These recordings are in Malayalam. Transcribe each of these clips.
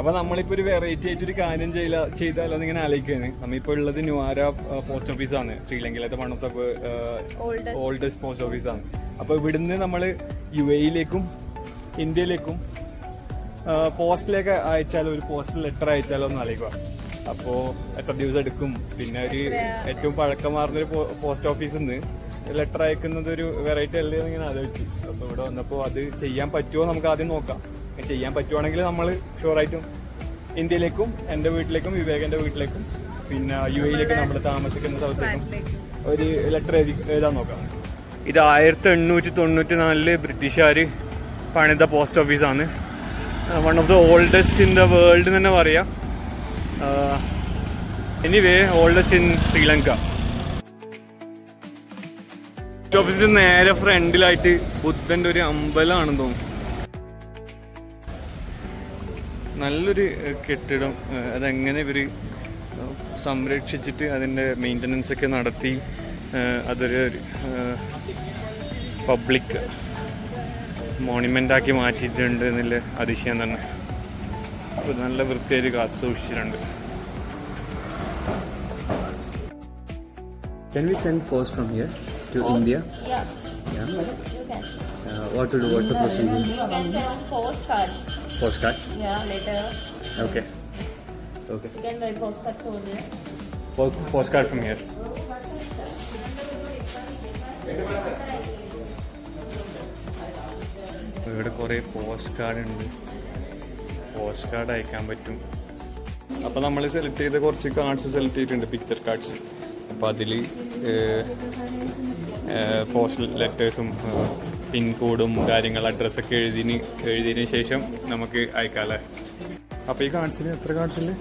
അപ്പൊ നമ്മളിപ്പോ ഒരു വെറൈറ്റി ആയിട്ട് ഒരു കാര്യം ചെയ്താലോ എന്നിങ്ങനെ ആലോചിക്കുകയാണ്. നമ്മളിപ്പോ ഉള്ളത് ന്യൂവാര പോസ്റ്റ് ഓഫീസാണ്, ശ്രീലങ്കയിലത്തെ one of the oldest post ഓഫീസാണ്. അപ്പൊ ഇവിടുന്ന് നമ്മൾ UAE-യിലേക്കും ഇന്ത്യയിലേക്കും പോസ്റ്റിലേക്ക് അയച്ചാലോ, ഒരു പോസ്റ്റൽ ലെറ്റർ അയച്ചാലോ എന്ന് ആലോചിക്കുക. അപ്പോൾ എത്ര ദിവസം എടുക്കും? പിന്നെ ഒരു ഏറ്റവും പഴക്കമാർന്നൊരു പോസ്റ്റ് ഓഫീസിൽ നിന്ന് ലെറ്റർ അയക്കുന്നത് ഒരു വെറൈറ്റി അല്ലേ എന്നിങ്ങനെ ആലോചിച്ചു. അപ്പോൾ ഇവിടെ വന്നപ്പോൾ അത് ചെയ്യാൻ പറ്റുമോ നമുക്ക് ആദ്യം നോക്കാം. ചെയ്യാൻ പറ്റുവാണെങ്കിൽ നമ്മൾ ഷുവറായിട്ടും ഇന്ത്യയിലേക്കും എൻ്റെ വീട്ടിലേക്കും വിവേകൻ്റെ വീട്ടിലേക്കും പിന്നെ UAE-യിലേക്കും നമ്മൾ താമസിക്കുന്ന സ്ഥലത്തേക്കും ഒരു ലെറ്റർ എഴുതാൻ നോക്കാം. ഇത് 1894 ബ്രിട്ടീഷുകാർ പണിത പോസ്റ്റ് ഓഫീസാണ്. One of the oldest in the world എന്ന് തന്നെ പറയാം. Anyway oldest in Sri Lanka. Post ഓഫീസിന് നേരെ ഫ്രണ്ടിലായിട്ട് ബുദ്ധൻ്റെ ഒരു അമ്പലമാണെന്ന് തോന്നുന്നു. നല്ലൊരു കെട്ടിടം. അതെങ്ങനെ ഇവർ സംരക്ഷിച്ചിട്ട് അതിൻ്റെ മെയിൻ്റനൻസ് ഒക്കെ നടത്തി അതൊരു പബ്ലിക് മോണിമെൻ്റാക്കി മാറ്റിയിട്ടുണ്ട് എന്നുള്ള അതിശയം തന്നെ. അപ്പോൾ നല്ല വൃത്തിയായിട്ട് കാത്തു സൂക്ഷിച്ചിട്ടുണ്ട്. Can we send post from here to India? Yeah. Yeah. You can. What to do? What's the procedure? You can send postcard. Postcard? Yeah, later. Okay. Okay. You can buy postcards over there. Postcard from here. ഇവിടെ കുറേ പോസ്റ്റ് കാർഡ് ഉണ്ട്. പോസ്റ്റ് കാർഡ് അയക്കാൻ പറ്റും. അപ്പോൾ നമ്മൾ സെലക്ട് ചെയ്ത കുറച്ച് കാർഡ്സ് സെലക്ട് ചെയ്തിട്ടുണ്ട്, പിക്ചർ കാർഡ്സ്. അപ്പോൾ അതിൽ പോസ്റ്റൽ ലെറ്റേഴ്സും പിൻ കോഡും കാര്യങ്ങൾ അഡ്രസ്സൊക്കെ എഴുതിയതിന് ശേഷം നമുക്ക് അയക്കാമല്ലേ. അപ്പോൾ ഈ കാർഡ്സിന് എത്ര കാർഡ്സിന്?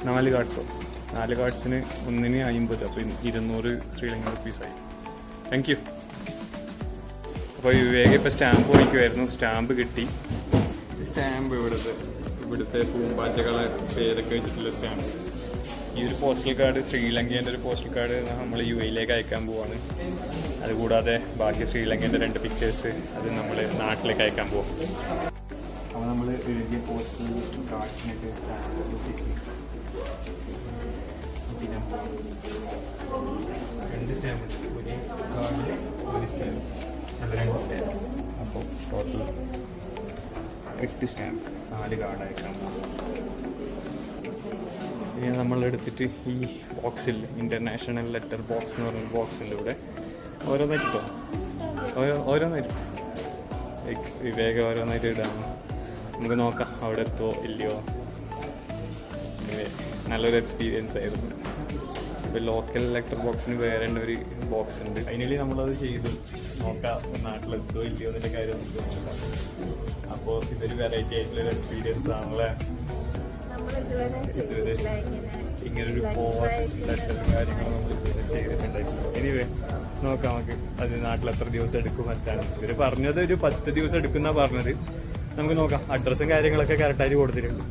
4 കാർഡ്സോ? 4 കാർഡ്സിന് ഒന്നിന് 50. അപ്പോൾ 200 ശ്രീലങ്കൻ റുപ്പീസായി. Thank you. അപ്പോൾ വിവേക് ഇപ്പോൾ സ്റ്റാമ്പ് വാങ്ങിക്കുമായിരുന്നു. സ്റ്റാമ്പ് കിട്ടി. സ്റ്റാമ്പ് ഇവിടുത്തെ പൂമ്പാറ്റകളെ പേരൊക്കെ വെച്ചിട്ടുള്ള സ്റ്റാമ്പ്. ഈ ഒരു പോസ്റ്റൽ കാർഡ് ശ്രീലങ്കേൻ്റെ ഒരു പോസ്റ്റൽ കാർഡ് നമ്മൾ UAE-യിലേക്ക് അയക്കാൻ പോവാണ്. അതുകൂടാതെ ബാക്കി ശ്രീലങ്കേൻ്റെ 2 പിക്ചേഴ്സ് അത് നമ്മൾ നാട്ടിലേക്ക് അയക്കാൻ പോവാം. അപ്പോൾ നമ്മൾ എഴുതിയ പോസ്റ്റൽ കാർഡ്സിനൊക്കെ സ്റ്റാമ്പ് ഒട്ടിച്ച് രണ്ട് സ്റ്റാമ്പുണ്ട്. ഒരു കാർഡിൽ ഒരു സ്റ്റാമ്പ്, നല്ല 2 സ്റ്റാമ്പ്. അപ്പോൾ ടോട്ടൽ 8 സ്റ്റാമ്പ്, 4 കാർഡ് അയക്കാം. ഇനി നമ്മളെടുത്തിട്ട് ഈ ബോക്സിൽ ഇൻ്റർനാഷണൽ ലെറ്റർ ബോക്സ് എന്ന് പറഞ്ഞ ബോക്സിൻ്റെ ഇവിടെ ഓരോന്നായിട്ട് ഓരോന്നായിട്ട് വിവേകം ഓരോന്നായിട്ട് ഇടാം. നമുക്ക് നോക്കാം അവിടെ എത്തുമോ ഇല്ലയോ. നല്ലൊരു എക്സ്പീരിയൻസ് ആയിരുന്നു. ഇപ്പോൾ ലോക്കൽ ലെറ്റർ ബോക്സിന് വേറെ ഒരു ബോക്സ് ഉണ്ട്. ഫൈനലി നമ്മളത് ചെയ്തു. നോക്കാം നാട്ടിലെത്തുമോ ഇല്ലയോ എന്നതിൻ്റെ കാര്യം നമുക്ക് നോക്കാം. അപ്പോൾ ഇതൊരു വെറൈറ്റി ആയിട്ടുള്ളൊരു എക്സ്പീരിയൻസ് ആണല്ലേ. ഇതുവരെ ഇങ്ങനൊരു പോസ്റ്റ് ലെറ്റർ കാര്യങ്ങൾ നമ്മൾ ഇതുവരെ ചെയ്തിട്ടുണ്ടായിരുന്നു. എനിവേ നോക്കാം നമുക്ക് അത് നാട്ടിൽ എത്ര ദിവസം എടുക്കും എത്താൻ. ഇവർ പറഞ്ഞത് ഒരു 10 ദിവസം എടുക്കുന്ന പറഞ്ഞത്. നമുക്ക് നോക്കാം. അഡ്രസ്സും കാര്യങ്ങളൊക്കെ കറക്റ്റായിട്ട് കൊടുത്തിട്ടുണ്ട്.